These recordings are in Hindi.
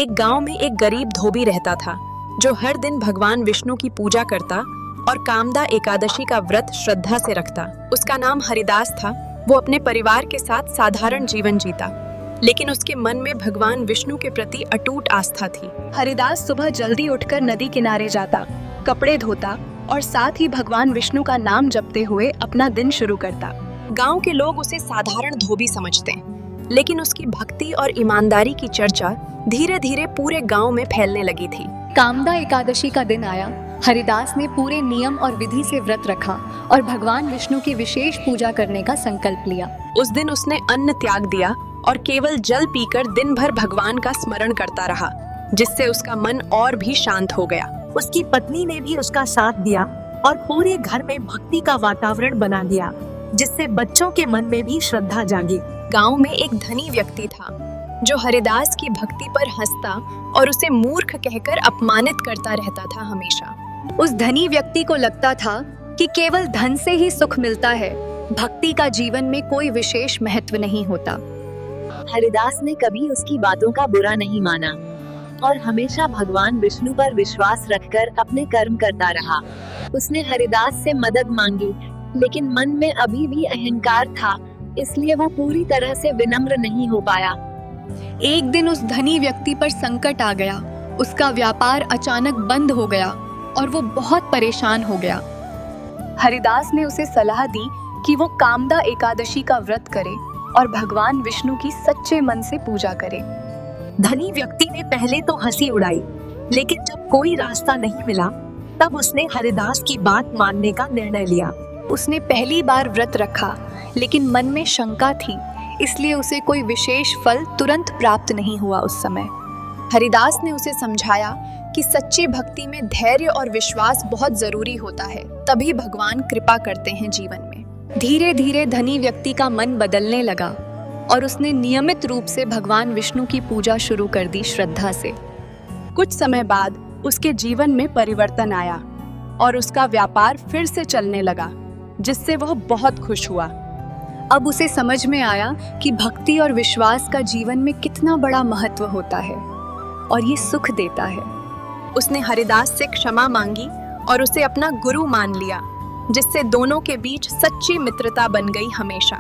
एक गांव में एक गरीब धोबी रहता था जो हर दिन भगवान विष्णु की पूजा करता और कामदा एकादशी का व्रत श्रद्धा से रखता। उसका नाम हरिदास था। वो अपने परिवार के साथ साधारण जीवन जीता, लेकिन उसके मन में भगवान विष्णु के प्रति अटूट आस्था थी। हरिदास सुबह जल्दी उठकर नदी किनारे जाता, कपड़े धोता और साथ ही भगवान विष्णु का नाम जपते हुए अपना दिन शुरू करता। गांव के लोग उसे साधारण धोबी समझते, लेकिन उसकी भक्ति और ईमानदारी की चर्चा धीरे धीरे पूरे गांव में फैलने लगी थी। कामदा एकादशी का दिन आया। हरिदास ने पूरे नियम और विधि से व्रत रखा और भगवान विष्णु की विशेष पूजा करने का संकल्प लिया। उस दिन उसने अन्न त्याग दिया और केवल जल पीकर दिन भर भगवान का स्मरण करता रहा, जिससे उसका मन और भी शांत हो गया। उसकी पत्नी ने भी उसका साथ दिया और पूरे घर में भक्ति का वातावरण बना दिया, जिससे बच्चों के मन में भी श्रद्धा जागी। गांव में एक धनी व्यक्ति था जो हरिदास की भक्ति पर हंसता और उसे मूर्ख कहकर अपमानित करता रहता था हमेशा। उस धनी व्यक्ति को लगता था कि केवल धन से ही सुख मिलता है, भक्ति का जीवन में कोई विशेष महत्व नहीं होता। हरिदास ने कभी उसकी बातों का बुरा नहीं माना और हमेशा भगवान विष्णु पर विश्वास रखकर अपने कर्म करता रहा। उसने हरिदास से मदद मांगी, लेकिन मन में अभी भी अहंकार था, इसलिए वो पूरी तरह से विनम्र नहीं हो पाया। एक दिन उस धनी व्यक्ति पर संकट आ गया। उसका व्यापार अचानक बंद हो गया और वो बहुत परेशान हो गया। हरिदास ने उसे सलाह दी कि वो कामदा एकादशी का व्रत करे और भगवान विष्णु की सच्चे मन से पूजा करे। धनी व्यक्ति ने पहले तो हंसी उड़ाई, लेकिन जब कोई रास्ता नहीं मिला तब उसने हरिदास की बात मानने का निर्णय लिया। उसने पहली बार व्रत रखा, लेकिन मन में शंका थी, इसलिए उसे कोई विशेष फल तुरंत प्राप्त नहीं हुआ। उस समय हरिदास ने उसे समझाया कि सच्ची भक्ति में धैर्य और विश्वास बहुत जरूरी होता है, तभी भगवान कृपा करते हैं जीवन में। धीरे धीरे धनी व्यक्ति का मन बदलने लगा और उसने नियमित रूप से भगवान विष्णु की पूजा शुरू कर दी श्रद्धा से। कुछ समय बाद उसके जीवन में परिवर्तन आया और उसका व्यापार फिर से चलने लगा, जिससे वह बहुत खुश हुआ। अब उसे समझ में आया कि भक्ति और विश्वास का जीवन में कितना बड़ा महत्व होता है और ये सुख देता है। उसने हरिदास से क्षमा मांगी और उसे अपना गुरु मान लिया, जिससे दोनों के बीच सच्ची मित्रता बन गई हमेशा।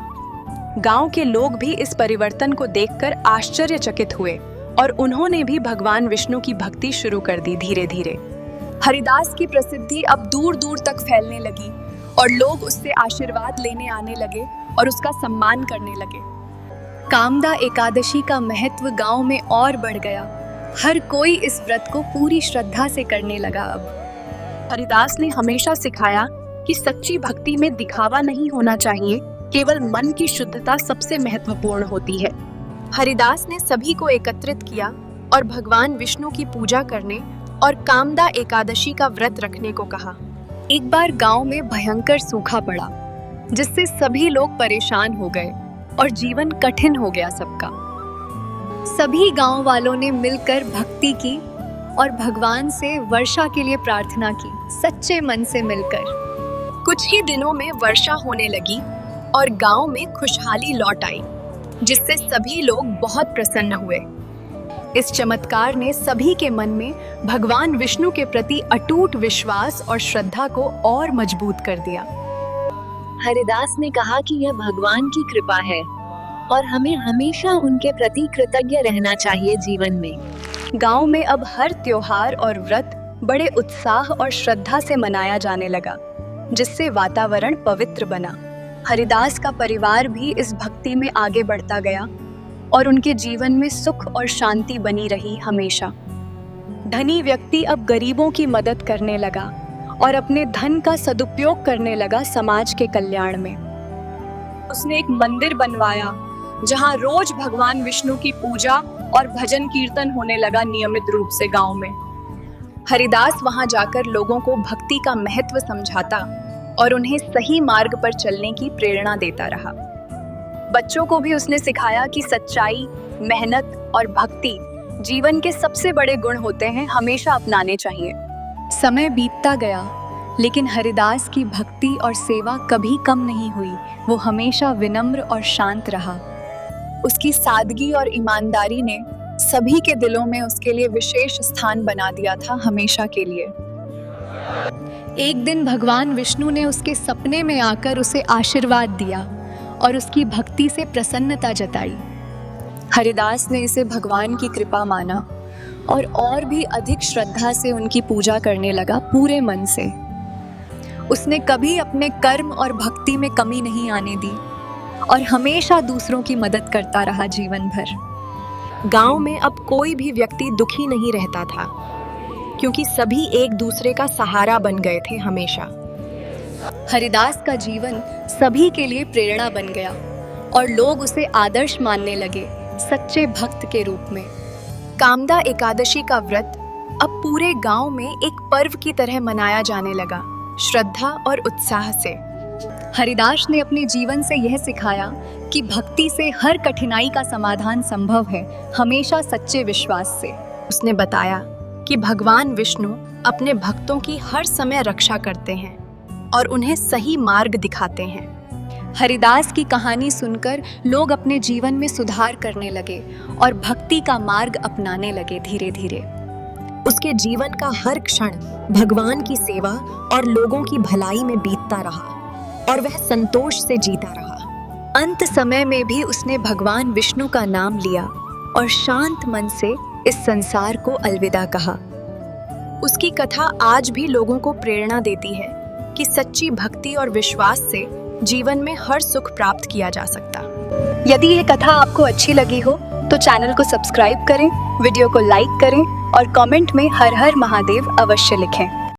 गांव के लोग भी इस परिवर्तन को देखकर आश्चर्यचकित हुए और उन्होंने भी भगवान विष्णु की भक्ति शुरू कर दी। धीरे धीरे हरिदास की प्रसिद्धि अब दूर दूर तक फैलने लगी और लोग उससे आशीर्वाद लेने आने लगे और उसका सम्मान करने लगे। कामदा एकादशी का महत्व गांव में और बढ़ गया। हर कोई इस व्रत को पूरी श्रद्धा से करने लगा। अब हरिदास ने हमेशा सिखाया कि सच्ची भक्ति में दिखावा नहीं होना चाहिए, केवल मन की शुद्धता सबसे महत्वपूर्ण होती है। हरिदास ने सभी को एकत्रित किया और भगवान विष्णु की पूजा करने और कामदा एकादशी का व्रत रखने को कहा। एक बार गांव में भयंकर सूखा पड़ा, जिससे सभी लोग परेशान हो गए और जीवन कठिन हो गया सबका। सभी गांव वालों ने मिलकर भक्ति की और भगवान से वर्षा के लिए प्रार्थना की, सच्चे मन से मिलकर। कुछ ही दिनों में वर्षा होने लगी और गांव में खुशहाली लौट आई, जिससे सभी लोग बहुत प्रसन्न हुए। इस चमत्कार ने सभी के मन में भगवान विष्णु के प्रति अटूट विश्वास और श्रद्धा को और मजबूत कर दिया। हरिदास ने कहा कि यह भगवान की कृपा है और हमें हमेशा उनके प्रति कृतज्ञ रहना चाहिए जीवन में। गांव में अब हर त्योहार और व्रत बड़े उत्साह और श्रद्धा से मनाया जाने लगा, जिससे वातावरण पवित्र बना। हरिदास का परिवार भी इस भक्ति में आगे बढ़ता गया और उनके जीवन में सुख और शांति बनी रही हमेशा। धनी व्यक्ति अब गरीबों की मदद करने लगा और अपने धन का सदुपयोग करने लगा समाज के कल्याण में। उसने एक मंदिर बनवाया जहां रोज भगवान विष्णु की पूजा और भजन कीर्तन होने लगा नियमित रूप से गांव में। हरिदास वहां जाकर लोगों को भक्ति का महत्व समझाता और उन्हें सही मार्ग पर चलने की प्रेरणा देता रहा। बच्चों को भी उसने सिखाया कि सच्चाई, मेहनत और भक्ति जीवन के सबसे बड़े गुण होते हैं, हमेशा अपनाने चाहिए। समय बीतता गया, लेकिन हरिदास की भक्ति और सेवा कभी कम नहीं हुई। वो हमेशा विनम्र और शांत रहा। उसकी सादगी और ईमानदारी ने सभी के दिलों में उसके लिए विशेष स्थान बना दिया था हमेशा के लिए। एक दिन भगवान विष्णु ने उसके सपने में आकर उसे आशीर्वाद दिया और उसकी भक्ति से प्रसन्नता जताई। हरिदास ने इसे भगवान की कृपा माना और भी अधिक श्रद्धा से उनकी पूजा करने लगा पूरे मन से। उसने कभी अपने कर्म और भक्ति में कमी नहीं आने दी और हमेशा दूसरों की मदद करता रहा जीवन भर। गांव में अब कोई भी व्यक्ति दुखी नहीं रहता था, क्योंकि सभी एक दूसरे का सहारा बन गए थे हमेशा। हरिदास का जीवन सभी के लिए प्रेरणा बन गया और लोग उसे आदर्श मानने लगे, सच्चे भक्त के रूप में। कामदा एकादशी का व्रत अब पूरे गांव में एक पर्व की तरह मनाया जाने लगा, श्रद्धा और उत्साह से। हरिदास ने अपने जीवन से यह सिखाया कि भक्ति से हर कठिनाई का समाधान संभव है, हमेशा सच्चे विश्वास से। उसने बताया कि भगवान विष्णु अपने भक्तों की हर समय रक्षा करते हैं और उन्हें सही मार्ग दिखाते हैं। हरिदास की कहानी सुनकर लोग अपने जीवन में सुधार करने लगे और भक्ति का मार्ग अपनाने लगे धीरे धीरे। उसके जीवन का हर क्षण भगवान की सेवा और लोगों की भलाई में बीतता रहा और वह संतोष से जीता रहा। अंत समय में भी उसने भगवान विष्णु का नाम लिया और शांत मन से इस संसार को अलविदा कहा। उसकी कथा आज भी लोगों को प्रेरणा देती है कि सच्ची भक्ति और विश्वास से जीवन में हर सुख प्राप्त किया जा सकता। यदि ये कथा आपको अच्छी लगी हो तो चैनल को सब्सक्राइब करें, वीडियो को लाइक करें और कमेंट में हर हर महादेव अवश्य लिखें।